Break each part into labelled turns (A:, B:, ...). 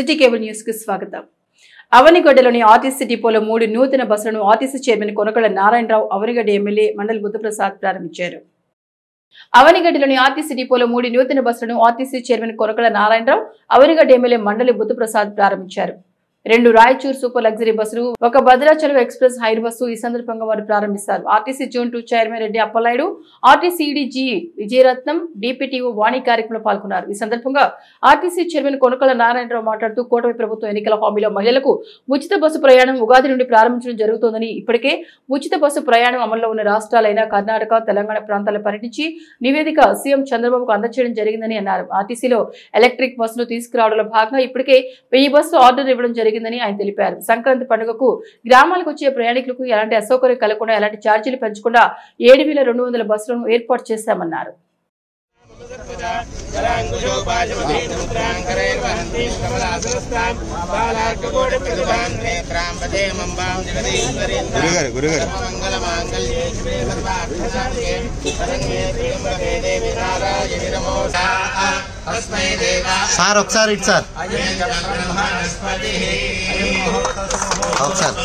A: City cable news కు స్వాగతం. అవనిగడ్డలోని RTC డిపోలో 3 నూతన బస్సులను RTC chairman Konakalla Narayanarao, Avanigadda MLA Mandali Buddhaprasad ప్రారంభించారు. అవనిగడ్డలోని ఆర్టీసీ డిపోలో 3 నూతన బస్సులను RTC chairman Konakalla Narayanarao, Avanigadda MLA Mandali Buddhaprasad ప్రారంభించారు. 2 రాయచూర్ సూపర్ లగ్జరీ బస్సులు, 1 భద్రాచలం ఎక్స్ప్రెస్ హైర్ బస్సు ఈ సందర్భంగా వారు ప్రారంభిస్తారు. RTC zone 2 chairman Reddy Appalanaidu, RTC ఈడీజీ విజయరత్నం, డిపిటిఓ వాణి కార్యక్రమంలో పాల్గొన్నారు. ఈ సందర్భంగా ఆర్టీసీ చైర్మన్ కొనకళ్ళ నారాయణరావు మాట్లాడుతూ కూటమి ప్రభుత్వం ఎన్నికల హామీలో మహిళలకు ఉచిత బస్సు ప్రయాణం ఉగాది నుండి ప్రారంభించడం జరుగుతోందని, ఇప్పటికే ఉచిత బస్సు ప్రయాణం అమల్లో ఉన్న రాష్ట్రాలైన కర్ణాటక, తెలంగాణ ప్రాంతాల్లో పర్యటించి నివేదిక సీఎం చంద్రబాబుకు అందజేయడం జరిగిందని అన్నారు. ఆర్టీసీలో ఎలక్ట్రిక్ బస్సులు తీసుకురావడంలో భాగంగా ఇప్పటికే 1000 బస్సులు ఆర్డర్ ఇవ్వడం జరిగిందని ఆయన తెలిపారు. సంక్రాంతి పండుగకు గ్రామాలకు వచ్చే ప్రయాణికులకు ఎలాంటి అసౌకర్యం కలగకుండా, ఎలాంటి ఛార్జీలు పెంచకుండా 7200 బస్సులను ఏర్పాటు చేశామన్నారు.
B: సార్ ఒకసారి ఇటు సార్ ఒకసారి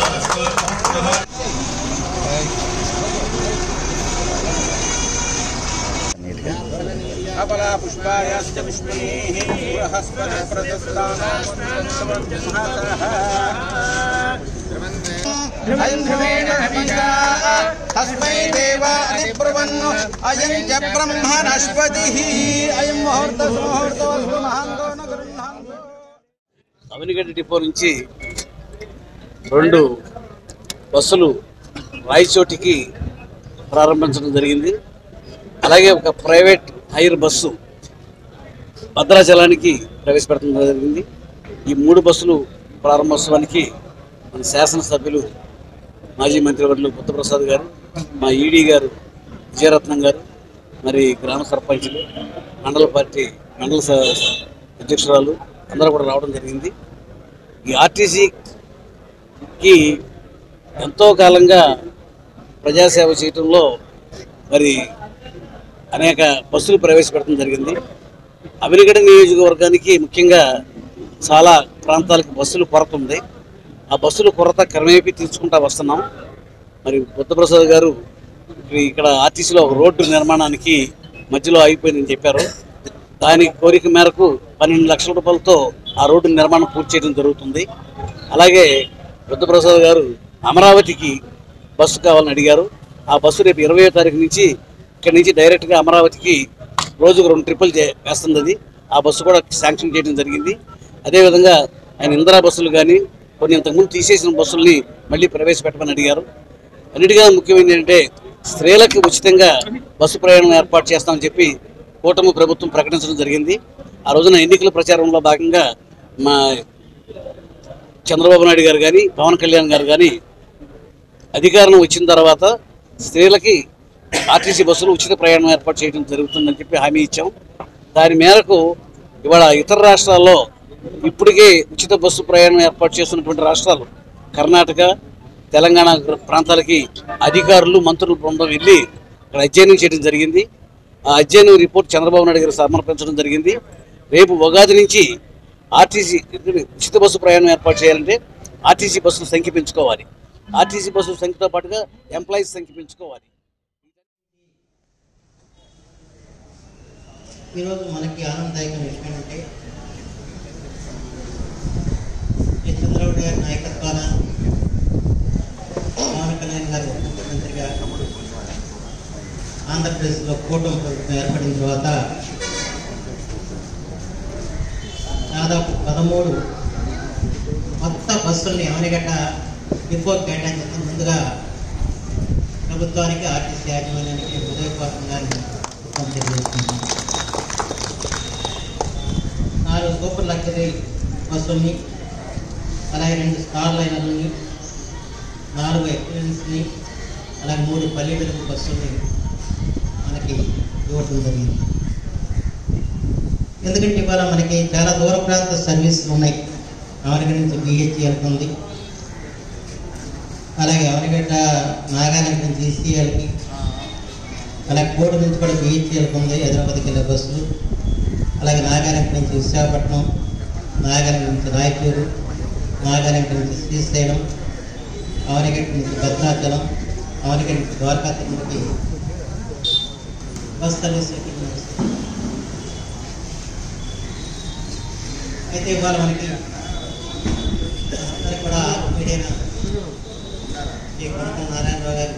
C: अपला पुष्पायाश्च पुष्पणीः बृहस्पति प्रदस्तानाः तस्मै देवा अधिब्रुवन् अयं च ब्रह्मणस्पतिः अयं मुहूर्तस्मुहूर्तोऽस्तु महान्तो न गृह्णान्तु.
D: అవనిగడ్డ డిపో నుంచి 2 బస్సులు రాయచోటికి ప్రారంభించడం జరిగింది. అలాగే ఒక ప్రైవేట్ హైర్ బస్సు భద్రాచలానికి ప్రవేశపెట్టడం జరిగింది. ఈ 3 బస్సులు ప్రారంభోత్సవానికి మన శాసనసభ్యులు మాజీ మంత్రివర్యులు బుద్ధప్రసాద్ గారు, మా ఈడీ గారు విజయరత్నం గారు, మరి గ్రామ సర్పంచులు, మండల పార్టీ మండల అధ్యక్షురాలు అందరూ కూడా రావడం జరిగింది. ఈ ఆర్టీసీకి ఎంతో కాలంగా ప్రజాసేవ చేయటంలో మరి అనేక బస్సులు ప్రవేశపెట్టడం జరిగింది. అవనిగడ్డ నియోజకవర్గానికి ముఖ్యంగా చాలా ప్రాంతాలకు బస్సులు కొరత ఉంది. ఆ బస్సుల కొరత క్రమేపీ తీర్చుకుంటూ వస్తున్నాం. మరి బుద్ధప్రసాద్ గారు ఇక్కడ ఆర్టీసీలో ఒక రోడ్డు నిర్మాణానికి మధ్యలో అయిపోయిందని చెప్పారు. దాని కోరిక మేరకు 12 లక్షల రూపాయలతో ఆ రోడ్డు నిర్మాణం పూర్తి చేయడం జరుగుతుంది. అలాగే బుద్ధప్రసాద్ గారు అమరావతికి బస్సు కావాలని అడిగారు. ఆ బస్సు రేపు 20వ తారీఖు నుంచి ఇక్కడ నుంచి డైరెక్ట్గా అమరావతికి రోజుకు 2 ట్రిప్పులు వేస్తుంది. ఆ బస్సు కూడా శాంక్షన్ చేయడం జరిగింది. అదేవిధంగా ఆయన ఇందిరా బస్సులు కానీ కొన్ని ఇంతకుముందు తీసేసిన బస్సుల్ని మళ్ళీ ప్రవేశపెట్టమని అడిగారు. అన్నిటిగా ముఖ్యమైనది ఏంటంటే స్త్రీలకు ఉచితంగా బస్సు ప్రయాణం ఏర్పాటు చేస్తామని చెప్పి కూటమి ప్రభుత్వం ప్రకటించడం జరిగింది. ఆ రోజున ఎన్నికల ప్రచారంలో భాగంగా మా చంద్రబాబు నాయుడు గారు కానీ పవన్ కళ్యాణ్ గారు కానీ అధికారం వచ్చిన తర్వాత స్త్రీలకి ఆర్టీసీ బస్సులు ఉచిత ప్రయాణం ఏర్పాటు చేయడం జరుగుతుందని చెప్పి హామీ ఇచ్చాం. దాని మేరకు ఇవాళ ఇతర రాష్ట్రాల్లో ఇప్పటికే ఉచిత బస్సు ప్రయాణం ఏర్పాటు చేస్తున్నటువంటి రాష్ట్రాలు కర్ణాటక, తెలంగాణ ప్రాంతాలకి అధికారులు, మంత్రుల బృందం వెళ్ళి ఇక్కడ అధ్యయనం చేయడం జరిగింది. ఆ అధ్యయనం రిపోర్ట్ చంద్రబాబు నాయుడు గారు సమర్పించడం జరిగింది. రేపు ఉగాది నుంచి ఆర్టీసీ ఉచిత బస్సు ప్రయాణం ఏర్పాటు చేయాలంటే ఆర్టీసీ బస్సుల సంఖ్య పెంచుకోవాలి. ఆర్టీసీ బస్సుల సంఖ్యతో పాటుగా ఎంప్లాయీస్ సంఖ్య పెంచుకోవాలి.
B: ఈరోజు మనకి ఆనందదాయకమైన విషయం ఏంటంటే చంద్రబాబు గారి నాయకత్వాన పవన్ కళ్యాణ్ గారు ముఖ్యమంత్రిగా ఆంధ్రప్రదేశ్లో కూటమి ప్రభుత్వం ఏర్పడిన తర్వాత దాదాపు 13 కొత్త బస్సుల్ని అవనిగడ్డ డిపో కేటాయించడం ముందుగా ప్రభుత్వానికి, ఆర్టీసీ యాజమాన్యానికి హృదయపూర్వకంగా తెలియజేస్తున్నాను. 4 సూపర్ లగ్జరీ బస్సుల్ని, అలాగే 2 స్టార్ లైనర్లని, 4 ఎక్స్ప్రెస్ని, అలాగే 3 పల్లె వెలుగు బస్సుల్ని మనకి ఇవ్వడం జరిగింది. ఎందుకంటే ఇవాళ మనకి చాలా దూర ప్రాంత సర్వీసులు ఉన్నాయి. అవనిగడ్డ నుంచి బిహెచ్ఎల్కి ఉంది, అలాగే అవనిగడ్డ నాగాలంక నుంచి ఈసీఎల్కి, అలాగే కోడి నుంచి కూడా బిహెచ్ఎల్కి ఉంది, హైదరాబాద్కి వెళ్ళే బస్సులు, అలాగే నాగాలంక నుంచి విశాఖపట్నం, నాగరి నుంచి రాయచూరు, నాగరి నుంచి శ్రీశైలం, అవనిగడ్డ నుంచి భద్రాచలం, అవనిగడ్డ నుంచి ద్వారకా తిరుమలకి బస్ సర్వీస్ నడుస్తుంది. అయితే ఇవాళ మనకి అందరూ కూడా మీడియా శ్రీ కొనకల నారాయణరావు గారు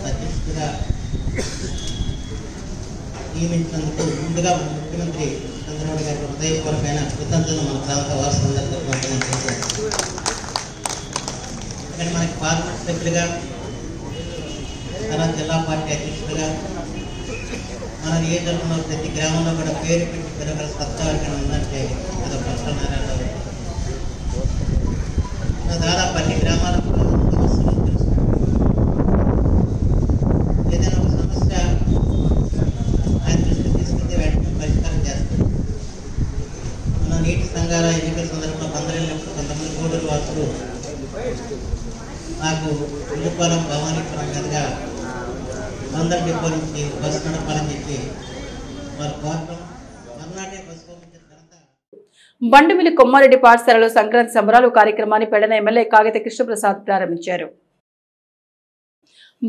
B: అధ్యక్షుడిగా నియమించినందుకు ముందుగా ముఖ్యమంత్రి చంద్రబాబు గారి హృదయపూర్వకమైన కృతజ్ఞతలు మన ప్రాంత వాసులందరితో ఇక్కడ మనకి పార్లమెంట్ సభ్యులుగా, తర్వాత జిల్లా పార్టీ అధ్యక్షుడిగా మన నియోజకవర్గంలో ప్రతి గ్రామంలో కూడా పేరు పెట్టి పిలవగల సత్తా ఎవరికైనా ఉందంటే అది కొనకల నారాయణరావు గారు. దాదాపు అన్ని గ్రామాలకు ఏదైనా ఒక సమస్య ఆయన దృష్టికి తీసుకుంటే వెంటనే పరిష్కారం చేస్తారు. మన నీటి సంఘాల ఎన్నికల సందర్భంలో బందరెళ్ళినప్పుడు కొంతమంది గూడూరు వాసులు నాకు ఇల్లుపాలెం భవానీపురం మీదుగా బందర్ డిపో నుంచి బస్సు నడపాలని చెప్పి వారు కోరటం మర్నాడే బస్సు పంపించిన తర్వాత
A: బండుమిల్లి కొమ్మారెడ్డి పాఠశాలలో సంక్రాంతి సంబరాలు కార్యక్రమాన్ని పెడన ఎమ్మెల్యే కాగిత కృష్ణప్రసాద్ ప్రారంభించారు.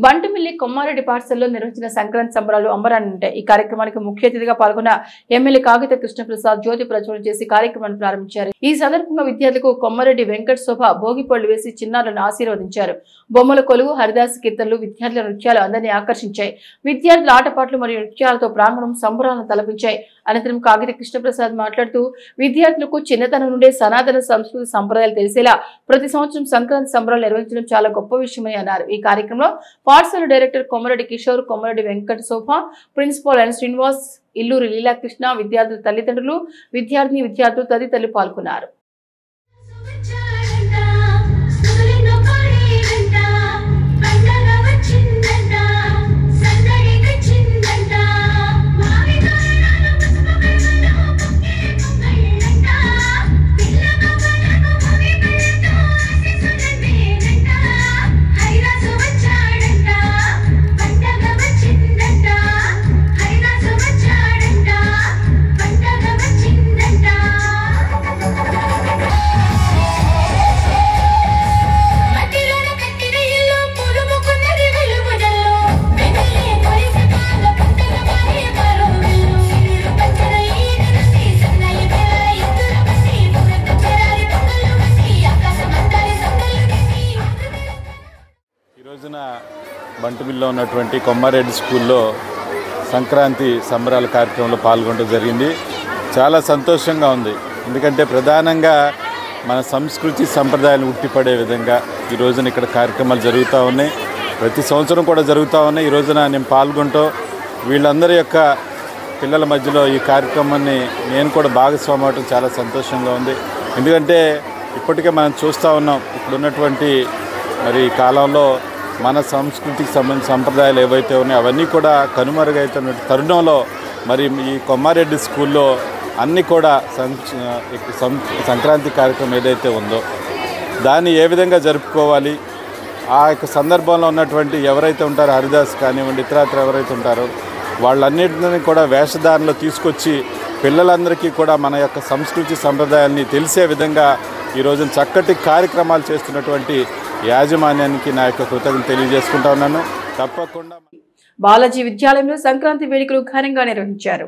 A: బంటుమిల్లి కొమ్మారెడ్డి పాఠశాలలో నిర్వహించిన సంక్రాంతి సంబరాలు అంబరాన్నంటాయి. ఈ కార్యక్రమానికి ముఖ్య అతిథిగా పాల్గొన్న ఎమ్మెల్యే కాగిత కృష్ణప్రసాద్ జ్యోతి ప్రజ్వలన చేసి కార్యక్రమాన్ని ప్రారంభించారు. ఈ సందర్భంగా విద్యార్థులకు కొమ్మారెడ్డి వెంకట శోభ భోగిపళ్ళు వేసి చిన్నారులను ఆశీర్వదించారు. బొమ్మల కొలువు, హరిదాస్ కీర్తనలు, విద్యార్థుల నృత్యాలు అందరినీ ఆకర్షించాయి. విద్యార్థుల ఆటపాటలు మరియు నృత్యాలతో ప్రాంగణం సంబరాలను తలపించాయి. అనంతరం కాగిత కృష్ణప్రసాద్ మాట్లాడుతూ విద్యార్థులకు చిన్నతనం నుండే సనాతన సంస్కృతి సంప్రదాయాలు తెలిసేలా ప్రతి సంవత్సరం సంక్రాంతి సంబరాలు నిర్వహించడం చాలా గొప్ప విషయమని అన్నారు. ఈ కార్యక్రమంలో పాఠశాల డైరెక్టర్ కొమ్మరెడ్డి కిషోర్, కొమ్మరెడ్డి వెంకట శోభ, ప్రిన్సిపాల్ ఎన్ శ్రీనివాస్, ఇల్లూరి లీలాకృష్ణ, విద్యార్థుల తల్లిదండ్రులు, విద్యార్థులు తదితరులు పాల్గొన్నారు.
E: బంటుమిల్లో ఉన్నటువంటి కొమ్మారెడ్డి స్కూల్లో సంక్రాంతి సంబరాల కార్యక్రమంలో పాల్గొనడం జరిగింది. చాలా సంతోషంగా ఉంది. ఎందుకంటే ప్రధానంగా మన సంస్కృతి సంప్రదాయాలు ఉట్టిపడే విధంగా ఈ రోజున ఇక్కడ కార్యక్రమాలు జరుగుతూ ఉన్నాయి. ప్రతి సంవత్సరం కూడా జరుగుతూ ఉన్నాయి. ఈ రోజున నేను పాల్గొంటూ వీళ్ళందరి యొక్క పిల్లల మధ్యలో ఈ కార్యక్రమాన్ని నేను కూడా భాగస్వామి అవడం చాలా సంతోషంగా ఉంది. ఎందుకంటే ఇప్పటికే మనం చూస్తూ ఉన్నాం, ఇప్పుడున్నటువంటి మరి కాలంలో మన సంస్కృతికి సంబంధించిన సంప్రదాయాలు ఏవైతే ఉన్నాయో అవన్నీ కూడా కనుమరుగైతున్న తరుణంలో మరి ఈ కొమ్మారెడ్డి స్కూల్లో అన్నీ కూడా సంక్రాంతి కార్యక్రమం ఏదైతే ఉందో దాన్ని ఏ విధంగా జరుపుకోవాలి, ఆ యొక్క సందర్భంలో ఉన్నటువంటి ఎవరైతే ఉంటారో హరిదాస్ కానివ్వండి, ఇతరత్ర ఎవరైతే ఉంటారో వాళ్ళన్నింటినీ కూడా వేషధారణలో తీసుకొచ్చి పిల్లలందరికీ కూడా మన యొక్క సంస్కృతి సంప్రదాయాల్ని తెలిసే విధంగా ఈరోజు చక్కటి కార్యక్రమాలు చేస్తున్నటువంటి యాజమాన్యానికి నా యొక్క కృతజ్ఞతలు తెలియజేసుకుంటా ఉన్నాను. తప్పకుండా
A: బాలాజీ విద్యాలయంలో సంక్రాంతి వేడుకలు ఘనంగా నిర్వహించారు.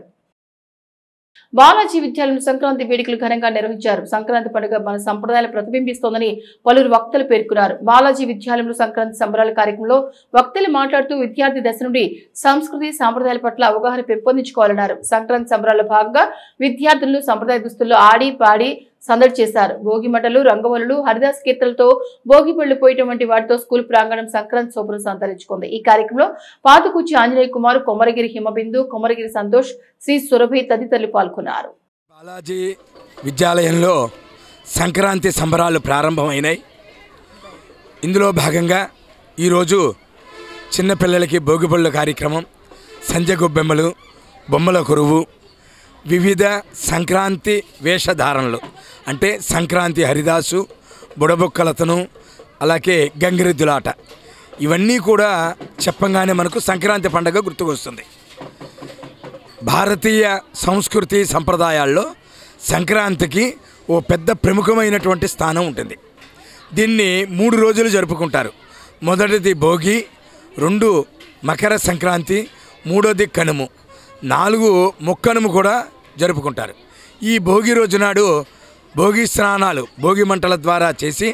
A: బాలాజీ విద్యాలయంలో సంక్రాంతి వేడుకలు ఘనంగా నిర్వహించారు. సంక్రాంతి పండుగ మన సంప్రదాయాలు ప్రతిబింబిస్తోందని పలువురు వక్తలు పేర్కొన్నారు. బాలాజీ విద్యాలయంలో సంక్రాంతి సంబరాల కార్యక్రమంలో వక్తలు మాట్లాడుతూ విద్యార్థి దశ నుండి సంస్కృతి సాంప్రదాయాల పట్ల అవగాహన పెంపొందించుకోవాలన్నారు. సంక్రాంతి సంబరాల్లో భాగంగా విద్యార్థులను సంప్రదాయ దుస్తుల్లో ఆడి పాడి సందడి చేశారు. భోగి మంటలు, రంగవల్లులు, హరిదాస్ కీర్తనలతో భోగి పళ్ళు పోయటం వంటి వాటితో స్కూల్ ప్రాంగణం సంక్రాంతి శోభను సంతరించుకుంది. ఈ కార్యక్రమంలో పాతుకుచ్చి ఆంజనేయ కుమార్, కొమరగిరి హిమబిందు, కొమరగిరి సంతోష్, శ్రీ సురభి తదితరులు పాల్గొన్నారు.
F: బాలాజీ విద్యాలయంలో సంక్రాంతి సంబరాలు ప్రారంభమైనాయి. ఇందులో భాగంగా ఈరోజు చిన్నపిల్లలకి భోగిపళ్ళు కార్యక్రమం, సంజగొబ్బెమ్మలు, బొమ్మల కొరువు, వివిధ సంక్రాంతి వేషధారణలు అంటే సంక్రాంతి హరిదాసు, బుడబొక్కలతను, అలాగే గంగిరెద్దులాట, ఇవన్నీ కూడా చెప్పంగానే మనకు సంక్రాంతి పండుగ గుర్తుకొస్తుంది. భారతీయ సంస్కృతి సంప్రదాయాల్లో సంక్రాంతికి ఓ పెద్ద ప్రముఖమైనటువంటి స్థానం ఉంటుంది. దీన్ని 3 రోజులు జరుపుకుంటారు. మొదటిది భోగి, 2 మకర సంక్రాంతి, 3వది కనుము, 4 ముక్కనుము కూడా జరుపుకుంటారు. ఈ భోగి రోజు నాడు భోగి స్నానాలు భోగి మంటల ద్వారా చేసి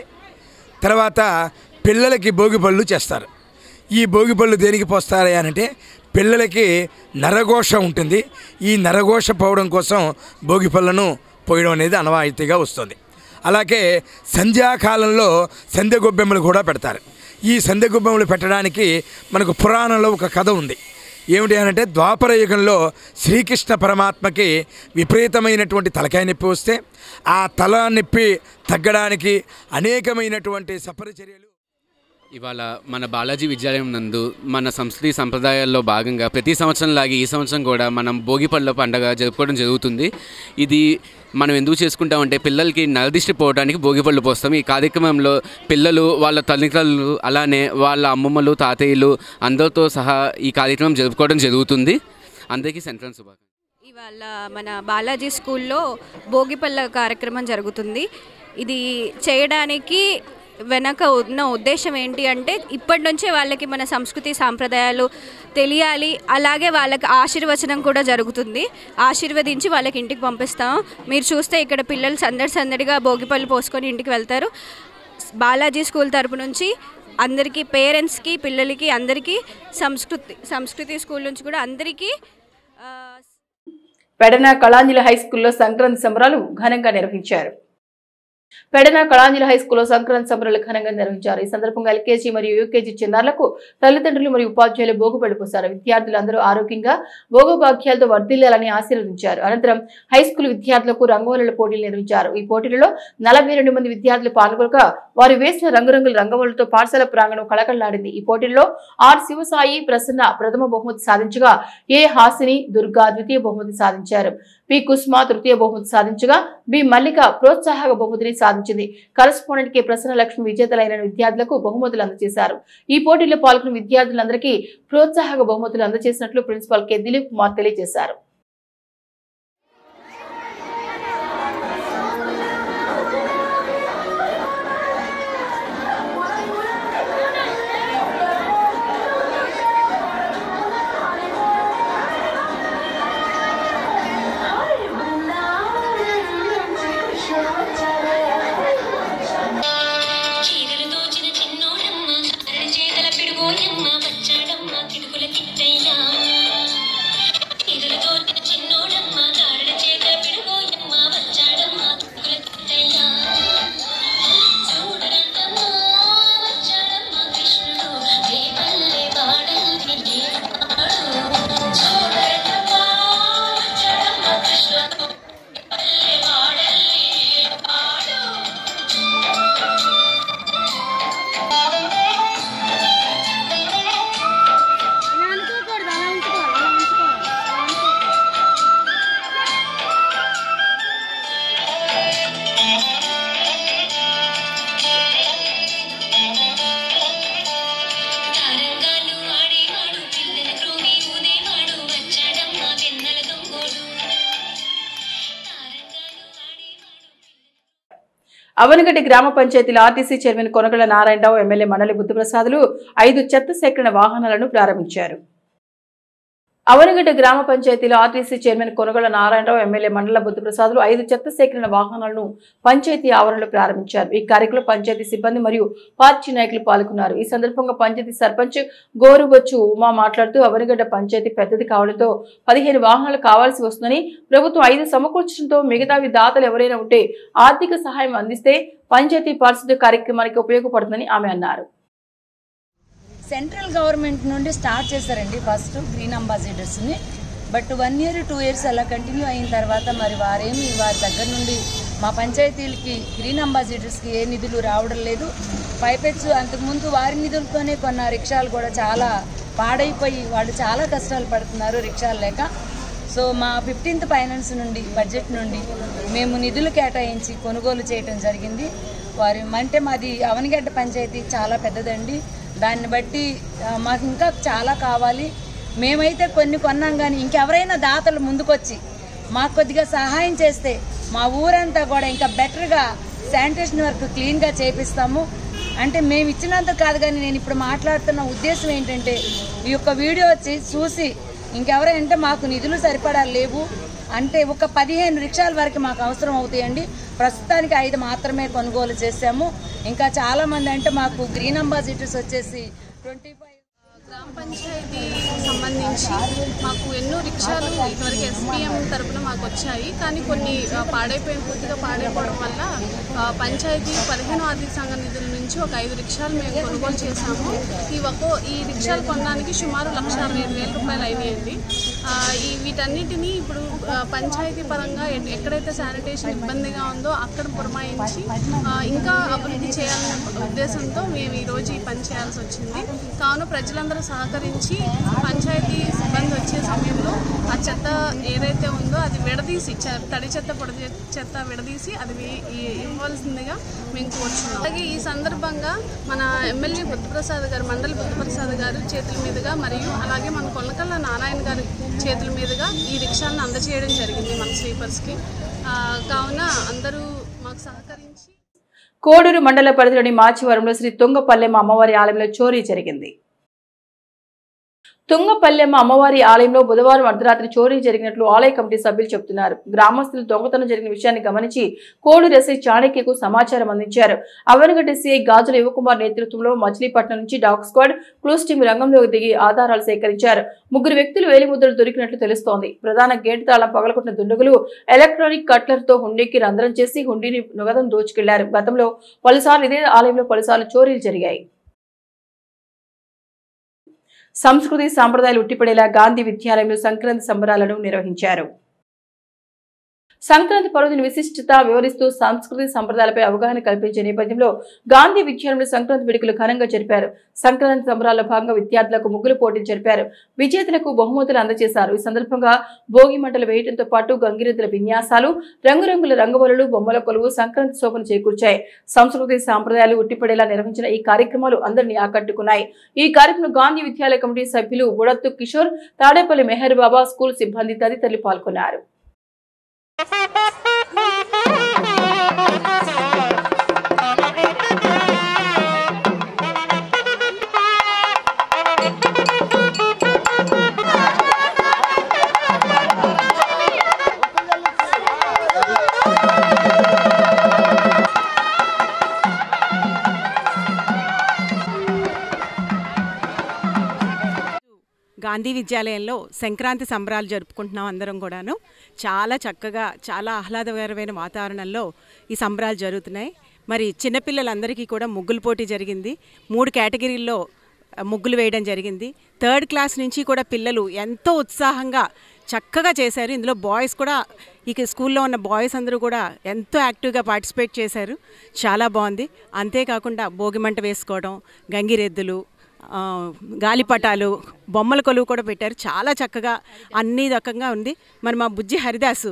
F: తర్వాత పిల్లలకి భోగి పళ్ళు చేస్తారు. ఈ భోగి పళ్ళు దేనికి పోస్తారా అంటే పిల్లలకి నరఘోష ఉంటుంది. ఈ నరఘోష పోవడం కోసం భోగి పళ్ళను పోయడం అనేది అనవాయితీగా వస్తుంది. అలాగే సంధ్యాకాలంలో సంధ్య గొబ్బెమ్మలు కూడా పెడతారు. ఈ సంధ్య గొబ్బెమ్మలు పెట్టడానికి మనకు పురాణంలో ఒక కథ ఉంది. ఏమిటి అంటే ద్వాపర యుగంలో శ్రీకృష్ణ పరమాత్మకి విపరీతమైనటువంటి తలకాయ నొప్పి వస్తే ఆ తల నొప్పి తగ్గడానికి అనేకమైనటువంటి సపరిచర్యలు.
G: ఇవాళ మన బాలాజీ విద్యాలయం నందు మన సంస్కృతి సంప్రదాయాల్లో భాగంగా ప్రతి సంవత్సరం లాగే ఈ సంవత్సరం కూడా మనం భోగిపళ్ళ పండుగ జరుపుకోవడం జరుగుతుంది. ఇది మనం ఎందుకు చేసుకుంటామంటే పిల్లలకి నరదిష్టి పోవడానికి భోగిపళ్ళు పోస్తాం. ఈ కార్యక్రమంలో పిల్లలు వాళ్ళ తల్లిదండ్రులు అలానే వాళ్ళ అమ్మమ్మలు తాతయ్యలు అందరితో సహా ఈ కార్యక్రమం జరుపుకోవడం జరుగుతుంది. అందరికీ సంక్రాంతి శుభాకాంక్షలు.
H: ఇవాళ మన బాలాజీ స్కూల్లో భోగిపళ్ళ కార్యక్రమం జరుగుతుంది. ఇది చేయడానికి వెనక ఉన్న ఉద్దేశం ఏంటి అంటే ఇప్పటి నుంచే వాళ్ళకి మన సంస్కృతి సాంప్రదాయాలు తెలియాలి. అలాగే వాళ్ళకి ఆశీర్వచనం కూడా జరుగుతుంది. ఆశీర్వదించి వాళ్ళకి ఇంటికి పంపిస్తాం. మీరు చూస్తే ఇక్కడ పిల్లలు సందడిగా భోగిపళ్ళు పోసుకొని ఇంటికి వెళ్తారు. బాలాజీ స్కూల్ తరపు నుంచి అందరికీ పేరెంట్స్కి పిల్లలకి అందరికీ సంస్కృతి స్కూల్ నుంచి కూడా అందరికీ.
A: పెడన కళాంజలి హై స్కూల్లో సంక్రాంతి సంబరాలు ఘనంగా నిర్వహించారు. పెడన కళాంజలి హై స్కూల్లో సంక్రాంతి సంబరాలు ఘనంగా నిర్వహించారు. ఈ సందర్భంగా ఎల్కేజీ మరియు యూకేజీ చిన్నారులకు తల్లిదండ్రులు మరియు ఉపాధ్యాయులు భోగిపళ్ళు పోశారు. విద్యార్థులందరూ ఆరోగ్యంగా భోగభాగ్యాలతో వర్ధిల్లాలని ఆశీర్వదించారు. అనంతరం హై స్కూల్ విద్యార్థులకు రంగవల్లుల పోటీలు నిర్వహించారు. ఈ పోటీలలో 42 మంది విద్యార్థులు పాల్గొనగా వారు వేసిన రంగురంగుల రంగవల్లులతో పాఠశాల ప్రాంగణం కళకళలాడింది. ఈ పోటీల్లో ఆర్ శివసాయి ప్రసన్న ప్రథమ బహుమతి సాధించగా ఏ హాసిని దుర్గా ద్వితీయ బహుమతి సాధించారు. పి కుస్మా తృతీయ బహుమతి సాధించగా బి మల్లిక ప్రోత్సాహక బహుమతిని సాధించింది. కరెస్పాండెంట్ కె ప్రసన్న లక్ష్మి విజేతలైన విద్యార్థులకు బహుమతులు అందజేశారు. ఈ పోటీలో పాల్గొన్న విద్యార్థులందరికీ ప్రోత్సాహక బహుమతులు అందజేసినట్లు ప్రిన్సిపాల్ కె దిలీప్ కుమార్ తెలియజేశారు. అవనిగడ్డ గ్రామ పంచాయతీల RTC chairman Konagalla Narayanarao, MLA Mandali బుద్ధప్రసాదులు 5 చెత్త సేకరణ వాహనాలను ప్రారంభించారు. అవనిగడ్డ గ్రామ పంచాయతీలో RTC chairman Konagalla Narayanarao, MLA Mandali బుద్ధప్రసాదులు 5 చెత్త సేకరణ వాహనాలను పంచాయతీ ఆవరణలో ప్రారంభించారు. ఈ కార్యక్రమంలో పంచాయతీ సిబ్బంది మరియు పార్టీ నాయకులు పాల్గొన్నారు. ఈ సందర్భంగా పంచాయతీ సర్పంచ్ గోరుబొచ్చు ఉమా మాట్లాడుతూ అవనిగడ్డ పంచాయతీ పెద్దది కావడంతో 15 వాహనాలు కావాల్సి వస్తుందని, ప్రభుత్వం 5 సమకూర్చడంతో మిగతావి దాతలు ఎవరైనా ఉంటే ఆర్థిక సహాయం అందిస్తే పంచాయతీ పారిశుద్ధ్య కార్యక్రమానికి ఉపయోగపడుతుందని ఆమె అన్నారు.
I: సెంట్రల్ గవర్నమెంట్ నుండి స్టార్ట్ చేశారండి ఫస్ట్ గ్రీన్ అంబాసిడర్స్ని. బట్ 1 year 2 years అలా కంటిన్యూ అయిన తర్వాత మరి వారి దగ్గర నుండి మా పంచాయతీలకి గ్రీన్ అంబాసిడర్స్కి ఏ నిధులు రావడం లేదు. పైపెచ్చు అంతకుముందు వారి నిధులతోనే కొన్న రిక్షాలు కూడా చాలా పాడైపోయి వాళ్ళు చాలా కష్టాలు పడుతున్నారు రిక్షాలు లేక. సో మా 15th ఫైనాన్స్ నుండి బడ్జెట్ నుండి మేము నిధులు కేటాయించి కొనుగోలు చేయడం జరిగింది. అంటే మాది అవనిగడ్డ పంచాయతీ చాలా పెద్దదండి. దాన్ని బట్టి మాకు ఇంకా చాలా కావాలి. మేమైతే కొన్ని కొన్నాం, కానీ ఇంకెవరైనా దాతలు ముందుకొచ్చి మాకు కొద్దిగా సహాయం చేస్తే మా ఊరంతా కూడా ఇంకా బెటర్గా శానిటేషన్ వర్క్ క్లీన్గా చేపిస్తాము. అంటే మేము ఇచ్చినంత కాదు, కానీ నేను ఇప్పుడు మాట్లాడుతున్న ఉద్దేశం ఏంటంటే ఈ యొక్క వీడియో వచ్చి చూసి ఇంకెవరైనా మాకు నిధులు సరిపడా లేవు అంటే ఒక 15 రిక్షాల వరకు మాకు అవసరం అవుతాయండి. ప్రస్తుతానికి 5 మాత్రమే కొనుగోలు చేశాము. ఇంకా చాలామంది అంటే మాకు గ్రీన్ అంబాసిడర్స్ వచ్చేసి 25
J: గ్రామ పంచాయతీ సంబంధించి మాకు ఎన్నో రిక్షాలు ఇదివరకు SPM తరఫున మాకు వచ్చాయి. కానీ కొన్ని పూర్తిగా పాడైపోవడం వల్ల పంచాయతీ 15 ఆర్థిక సంఘ నిధుల నుంచి ఒక 5 రిక్షాలు మేము కొనుగోలు చేశాము. ఈ రిక్షాలు కొనడానికి సుమారు 1,65,000 రూపాయలు అయినాయండి. వీటన్నిటినీ ఇప్పుడు పంచాయతీ పరంగా ఎక్కడైతే శానిటేషన్ ఇబ్బందిగా ఉందో అక్కడ పురమాయించి ఇంకా అభివృద్ధి చేయాలనే ఉద్దేశంతో మేము ఈరోజు ఈ పని చేయాల్సి వచ్చింది. కావున ప్రజలందరూ సహకరించి పంచాయతీ సిబ్బంది వచ్చే సమయంలో ఆ చెత్త ఏదైతే ఉందో అది విడదీసి తడి చెత్త పొడి చెత్త విడదీసి అది ఇవ్వాల్సిందిగా మేము కోరుచున్నాం. అలాగే ఈ సందర్భంగా మన ఎమ్మెల్యే బుద్ధప్రసాద్ గారు, మండలి బుద్ధప్రసాద్ గారు చేతుల మీదుగా మరియు అలాగే మన కొల్లకల్ల నారాయణ గారి చేతుల మీదుగా ఈ రిక్షాలను అందజేయడం జరిగింది మన స్వీపర్స్కి. కావున అందరూ మాకు సహకరించి.
A: కోడూరు మండల పరిధిలోని మాచివరంలో శ్రీ తుంగపల్లెమ్మ అమ్మవారి ఆలయంలో చోరీ జరిగింది. తుంగపల్లెమ్మ అమ్మవారి ఆలయంలో బుధవారం అర్ధరాత్రి చోరీ జరిగినట్లు ఆలయ కమిటీ సభ్యులు చెబుతున్నారు. గ్రామస్తులు దొంగతనం జరిగిన విషయాన్ని గమనించి కోడూరు ఎస్ఐ చాణక్యకు సమాచారం అందించారు. అవనగడ్డ సిఐ గాజుల యువకుమార్ నేతృత్వంలో మచిలీపట్నం నుంచి డాగ్ స్క్వాడ్ క్లూస్ టీం రంగంలోకి దిగి ఆధారాలు సేకరించారు. 3 వ్యక్తులు వేలిముద్రలు దొరికినట్లు తెలుస్తోంది. ప్రధాన గేటు తాళం పగలగొట్టిన దుండగులు ఎలక్ట్రానిక్ కట్లర్తో హుండీకి రంధ్రం చేసి హుండీని నగదు దోచుకెళ్లారు. గతంలో పలుసార్లు ఇదే ఆలయంలో పలుసార్లు చోరీలు జరిగాయి. సంస్కృతి సాంప్రదాయాలు ఉట్టిపడేలా గాంధీ విద్యాలయంలో సంక్రాంతి సంబరాలను నిర్వహించారు. సంక్రాంతి పర్వదిన విశిష్టత వివరిస్తూ సంస్కృతి సంప్రదాయాలపై అవగాహన కల్పించే నేపథ్యంలో గాంధీ విద్యాలయంలో సంక్రాంతి వేడుకలు ఘనంగా జరిపారు. సంక్రాంతి సంబరాల్లో భాగంగా విద్యార్థులకు ముగ్గులు పోటీలు జరిపారు. విజేతలకు బహుమతులు అందజేశారు. ఈ సందర్భంగా భోగి మంటలు వేయడంతో పాటు గంగిరెద్దుల విన్యాసాలు, రంగురంగుల రంగవల్లులు, బొమ్మల కొలువు సంక్రాంతి శోభను చేకూర్చాయి. సంస్కృతి సాంప్రదాయాలు ఉట్టిపడేలా నిర్వహించిన ఈ కార్యక్రమాలు అందరినీ ఆకట్టుకున్నాయి. ఈ కార్యక్రమంలో గాంధీ విద్యాలయ కమిటీ సభ్యులు బుడత్తు కిషోర్, తాడేపల్లి మెహర్ బాబా, స్కూల్ సిబ్బంది తదితరులు పాల్గొన్నారు.
K: గాంధీ విద్యాలయంలో సంక్రాంతి సంబరాలు జరుపుకుంటున్నాం. అందరం కూడాను చాలా చక్కగా, చాలా ఆహ్లాదకరమైన వాతావరణంలో ఈ సంబరాలు జరుగుతున్నాయి. మరి చిన్నపిల్లలందరికీ కూడా ముగ్గులు పోటీ జరిగింది. 3 కేటగిరీల్లో ముగ్గులు వేయడం జరిగింది. 3rd క్లాస్ నుంచి కూడా పిల్లలు ఎంతో ఉత్సాహంగా చక్కగా చేశారు. ఇందులో బాయ్స్ కూడా, ఇక స్కూల్లో ఉన్న బాయ్స్ అందరూ కూడా ఎంతో యాక్టివ్గా పార్టిసిపేట్ చేశారు. చాలా బాగుంది. అంతేకాకుండా భోగిమంట వేసుకోవడం, గంగిరెద్దులు, గాలిపటాలు, బొమ్మల కొలువు కూడా పెట్టారు. చాలా చక్కగా అన్ని రకంగా ఉంది. మరి మా బుజ్జి హరిదాసు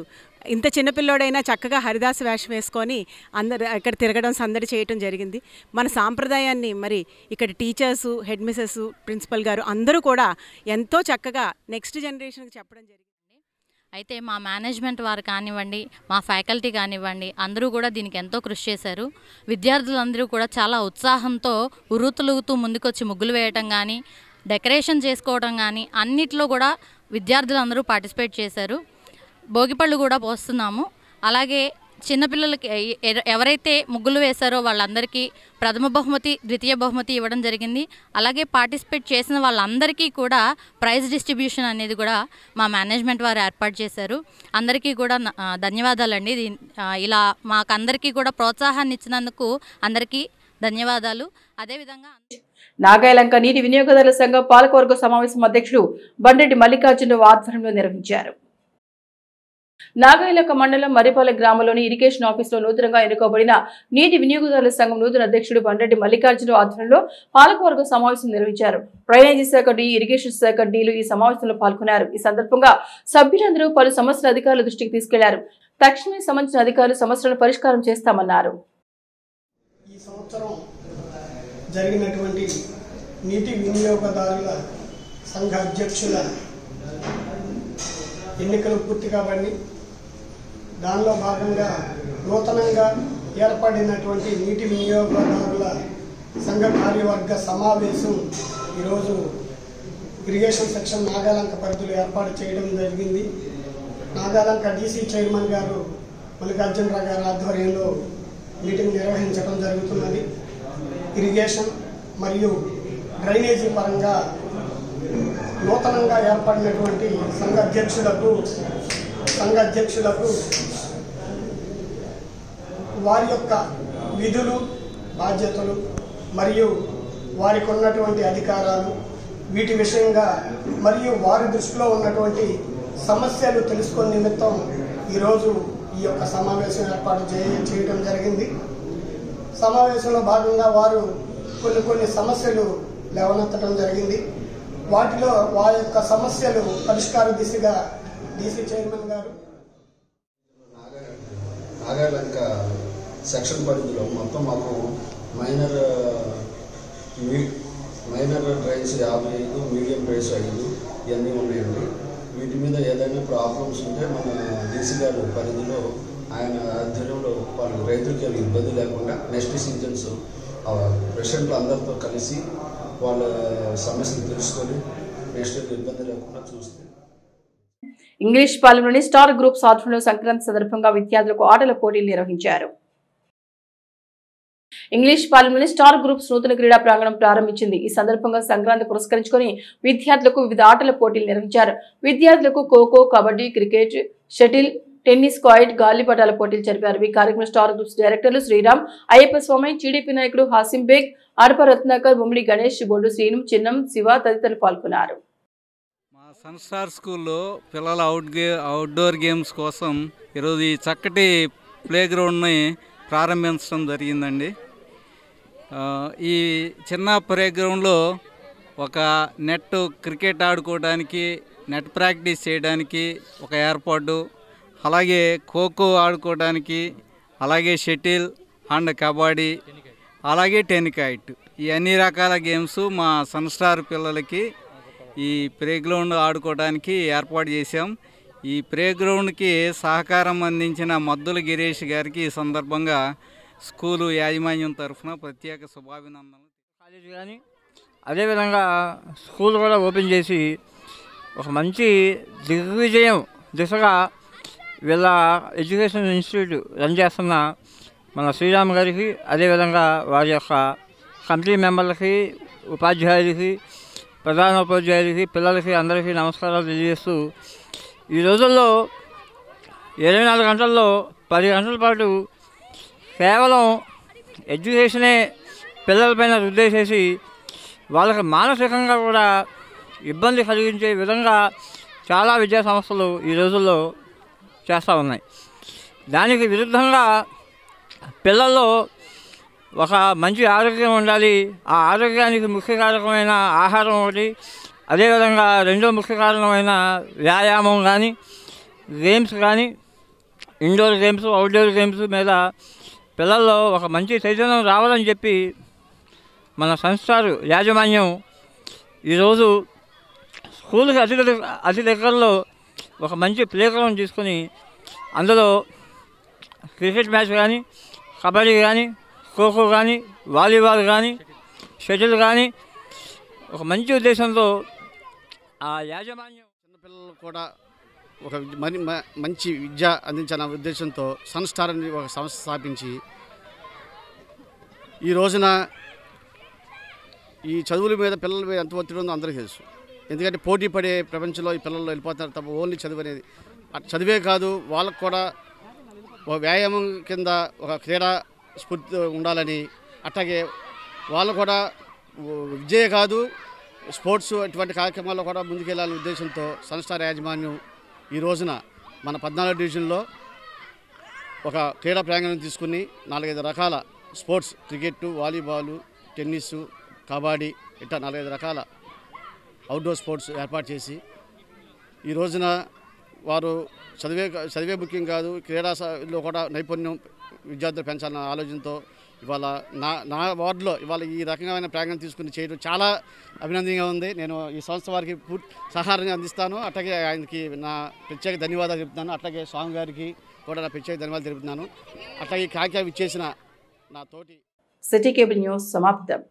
K: ఇంత చిన్నపిల్లోడైనా చక్కగా హరిదాసు వేషం వేసుకొని అందరు ఇక్కడ తిరగడం, సందడి చేయటం జరిగింది. మన సాంప్రదాయాన్ని మరి ఇక్కడ టీచర్సు, హెడ్ మిస్సెస్, ప్రిన్సిపల్ గారు అందరూ కూడా ఎంతో చక్కగా నెక్స్ట్ జనరేషన్కి చెప్పడం జరిగింది.
L: అయితే మా మేనేజ్మెంట్ వారు కానివ్వండి, మా ఫ్యాకల్టీ కానివ్వండి, అందరూ కూడా దీనికి ఎంతో కృషి చేశారు. విద్యార్థులందరూ కూడా చాలా ఉత్సాహంతో ఉరుతులుగుతూ ముందుకొచ్చి ముగ్గులు వేయటం కానీ, డెకరేషన్ చేసుకోవడం కానీ అన్నిట్లో కూడా విద్యార్థులందరూ పార్టిసిపేట్ చేశారు. భోగిపళ్ళు కూడా పోస్తున్నాము. అలాగే చిన్నపిల్లలకి ఎవరైతే ముగ్గులు వేశారో వాళ్ళందరికీ ప్రథమ బహుమతి, ద్వితీయ బహుమతి ఇవ్వడం జరిగింది. అలాగే పార్టిసిపేట్ చేసిన వాళ్ళందరికీ కూడా ప్రైజ్ డిస్ట్రిబ్యూషన్ అనేది కూడా మా మేనేజ్మెంట్ వారు ఏర్పాటు చేశారు. అందరికీ కూడా ధన్యవాదాలండి. ఇలా మాకందరికీ కూడా ప్రోత్సాహాన్ని ఇచ్చినందుకు అందరికీ ధన్యవాదాలు. అదేవిధంగా
A: నాగాయలంక నీటి వినియోగదారుల సంఘం పాలకవర్గ సమావేశం అధ్యక్షుడు బండ్రెడ్డి మల్లికార్జునరావు ఆధ్వర్యంలో నిర్వహించారు. నాగాయలంక మండలం మర్రిపాలెం గ్రామంలోని ఇరిగేషన్ ఆఫీసులో నూతనంగా ఎన్నుకోబడిన నీటి వినియోగదారుల సంఘం నూతన అధ్యక్షుడు బండ్రెడ్డి మల్లికార్జునరావు ఆధ్వర్యంలో పాలకవర్గ సమావేశం నిర్వహించారు. డ్రైనేజీ శాఖ డి, ఇరిగేషన్ శాఖ డీలు ఈ సమావేశంలో పాల్గొన్నారు. ఈ సందర్భంగా సభ్యులందరూ పలు సమస్యల అధికారుల దృష్టికి తీసుకెళ్లారు. తక్షణమే సంబంధించిన అధికారులు సమస్యలను పరిష్కారం చేస్తామన్నారు.
M: ఈ సంవత్సరం జరిగినటువంటి నీటి వినియోగదారుల సంఘ అధ్యక్షుల ఎన్నికలు పూర్తి కాబట్టి దానిలో భాగంగా నూతనంగా ఏర్పడినటువంటి నీటి వినియోగదారుల సంఘ కార్యవర్గ సమావేశం ఈరోజు ఇరిగేషన్ సెక్షన్ నాగాలంక పరిధిలో ఏర్పాటు చేయడం జరిగింది. నాగాలంక డీసీ చైర్మన్ గారు మల్లికార్జునరావు గారి ఆధ్వర్యంలో మీటింగ్ నిర్వహించడం జరుగుతున్నది. ఇరిగేషన్ మరియు డ్రైనేజీ పరంగా నూతనంగా ఏర్పడినటువంటి సంఘ అధ్యక్షులకు వారి యొక్క విధులు, బాధ్యతలు మరియు వారికి ఉన్నటువంటి అధికారాలు వీటి విషయంగా మరియు వారి దృష్టిలో ఉన్నటువంటి సమస్యలు తెలుసుకునే నిమిత్తం ఈరోజు ఈ యొక్క సమావేశం ఏర్పాటు చేయడం జరిగింది. సమావేశంలో భాగంగా వారు కొన్ని సమస్యలు లేవనెత్తడం జరిగింది. వాటిలో వారి యొక్క సమస్యలు పరిష్కార దిశగా డీసీ చైర్మన్ గారు
N: నాగాలంక సెక్షన్ పరిధిలో మొత్తం మాకు మైనర్ డ్రైన్స్ 55, మీడియం డ్రైన్స్ 5 ఇవన్నీ ఉన్నాయండి. వీటి మీద ఏదైనా ప్రాబ్లమ్స్ ఉంటే మన డీసీ గారు పరిధిలో ఆయన ఆధ్వర్యంలో వాళ్ళు రైతులకి ఇబ్బంది లేకుండా నెక్స్ట్ సీజన్స్ ప్రెసిడెంట్లు అందరితో కలిసి వాళ్ళ సమస్యలు తెలుసుకొని నెక్స్ట్ ఇబ్బంది లేకుండా చూస్తే.
A: ఇంగ్లీష్ పాలెంలోని స్టార్ గ్రూప్స్ ఆధ్వర్యంలో సంక్రాంతి సందర్భంగా విద్యార్థులకు ఆటల పోటీలు నిర్వహించారు. ఇంగ్లీష్ పాలెంలోని స్టార్ గ్రూప్స్ నూతన క్రీడా ప్రాంగణం ప్రారంభించింది. ఈ సందర్భంగా సంక్రాంతి పురస్కరించుకొని విద్యార్థులకు వివిధ ఆటల పోటీలు నిర్వహించారు. విద్యార్థులకు kho kho, kabaddi, cricket, shuttle, tennis, quoit, గాలిపటాల పోటీలు జరిపారు. ఈ కార్యక్రమంలో స్టార్ గ్రూప్స్ డైరెక్టర్లు శ్రీరామ్, అయ్యప్ప స్వామి, టీడీపీ నాయకుడు హాసిం బేగ్, ఆడప రత్నాకర్, బొమ్మిడి గణేష్, బొడ్డు శ్రీను, చిన్నం, శివ తదితరులు పాల్గొన్నారు.
O: సన్ స్టార్ స్కూల్లో పిల్లల అవుట్డోర్ గేమ్స్ కోసం ఈరోజు ఈ చక్కటి ప్లే గ్రౌండ్ని ప్రారంభించడం జరిగిందండి. ఈ చిన్న ప్లే గ్రౌండ్లో ఒక నెట్ క్రికెట్ ఆడుకోవడానికి, నెట్ ప్రాక్టీస్ చేయడానికి ఒక ఏర్పాటు, అలాగే ఖోఖో ఆడుకోవడానికి, అలాగే షటిల్ అండ్ కబడ్డీ, అలాగే టెన్నికాయిట్, ఈ అన్ని రకాల గేమ్స్ మా సన్ స్టార్ పిల్లలకి ఈ ప్లే గ్రౌండ్ ఆడుకోవడానికి ఏర్పాటు చేశాం. ఈ ప్లే గ్రౌండ్కి సహకారం అందించిన మద్దుల గిరీష్ గారికి ఈ సందర్భంగా స్కూలు యాజమాన్యం తరఫున ప్రత్యేక శుభాభినందనలు.
P: కాలేజ్ కానీ అదేవిధంగా స్కూల్ కూడా ఓపెన్ చేసి ఒక మంచి దిగ్విజయం దిశగా వీళ్ళ ఎడ్యుకేషన్ ఇన్స్టిట్యూట్ రన్ చేస్తున్న మన శ్రీరామ్ గారికి, అదేవిధంగా వారి యొక్క కమిటీ మెంబర్లకి, ఉపాధ్యాయులకి, ప్రధాన ఉపాధ్యాయులకి, పిల్లలకి అందరికీ నమస్కారాలు తెలియజేస్తూ, ఈ రోజుల్లో 24 గంటల్లో 10 గంటల పాటు కేవలం ఎడ్యుకేషనే పిల్లలపైన రుద్దేసేసి వాళ్ళకి మానసికంగా కూడా ఇబ్బంది కలిగించే విధంగా చాలా విద్యా సంస్థలు ఈ రోజుల్లో చేస్తూ ఉన్నాయి. దానికి విరుద్ధంగా పిల్లల్లో ఒక మంచి ఆరోగ్యం ఉండాలి. ఆ ఆరోగ్యానికి ముఖ్య కారకమైన ఆహారం ఒకటి, అదేవిధంగా రెండో ముఖ్య కారణమైన వ్యాయామం కానీ, గేమ్స్ కానీ, ఇండోర్ గేమ్స్, అవుట్డోర్ గేమ్స్ మీద పిల్లల్లో ఒక మంచి చైతన్యం రావాలని చెప్పి మన సంస్థారు యాజమాన్యం ఈరోజు స్కూల్కి అతి దగ్గరలో ఒక మంచి ప్లే గ్రౌండ్ తీసుకుని అందులో క్రికెట్ మ్యాచ్ కానీ, కబడ్డీ కానీ, ఖోఖో కానీ, వాలీబాల్ కానీ, షటిల్ కానీ ఒక మంచి ఉద్దేశంతో ఆ యాజమాన్యం
Q: చిన్నపిల్లలు కూడా ఒక మంచి విద్య అందించాలన్న ఉద్దేశంతో సన్ స్టార్ అని ఒక సంస్థ స్థాపించి ఈ రోజున ఈ చదువుల మీద పిల్లల మీద ఎంత ఒత్తిడి ఉందో అందరికీ తెలుసు. ఎందుకంటే పోటీ పడే ప్రపంచంలో ఈ పిల్లలు వెళ్ళిపోతున్నారు తప్ప ఓన్లీ చదువు అనేది చదివే కాదు, వాళ్ళకు కూడా ఒక వ్యాయామం కింద ఒక క్రీడా స్ఫూర్తి ఉండాలని, అట్లాగే వాళ్ళు కూడా విద్యే కాదు స్పోర్ట్స్ ఇటువంటి కార్యక్రమాల్లో కూడా ముందుకెళ్లాలనే ఉద్దేశంతో సన్ స్టార్ యాజమాన్యం ఈ రోజున మన 14 డివిజన్లో ఒక క్రీడా ప్రాంగణం తీసుకుని 4-5 రకాల sports, cricket, volleyball, tennis, kabaddi ఇట్లా 4-5 రకాల అవుట్డోర్ స్పోర్ట్స్ ఏర్పాటు చేసి ఈ రోజున వారు చదివే ముఖ్యం కాదు, క్రీడలో కూడా నైపుణ్యం విద్యార్థులు పెంచాలన్న ఆలోచనతో ఇవాళ నా వార్డులో ఇవాళ ఈ రకమైన ప్రాంగణం తీసుకుని చేయడం చాలా అభినందనీయంగా ఉంది. నేను ఈ సంస్థ వారికి పూర్తి సహాయాన్ని అందిస్తాను. అట్లాగే ఆయనకి నా ప్రత్యేక ధన్యవాదాలు చెప్తున్నాను. అట్లాగే స్వామి గారికి కూడా నా ప్రత్యేక ధన్యవాదాలు తెలుపుతున్నాను. అట్లాగే కాకినాడ ఇచ్చేసిన నా తోటి
A: సిటీ కేబుల్ న్యూస్ సమాప్తం.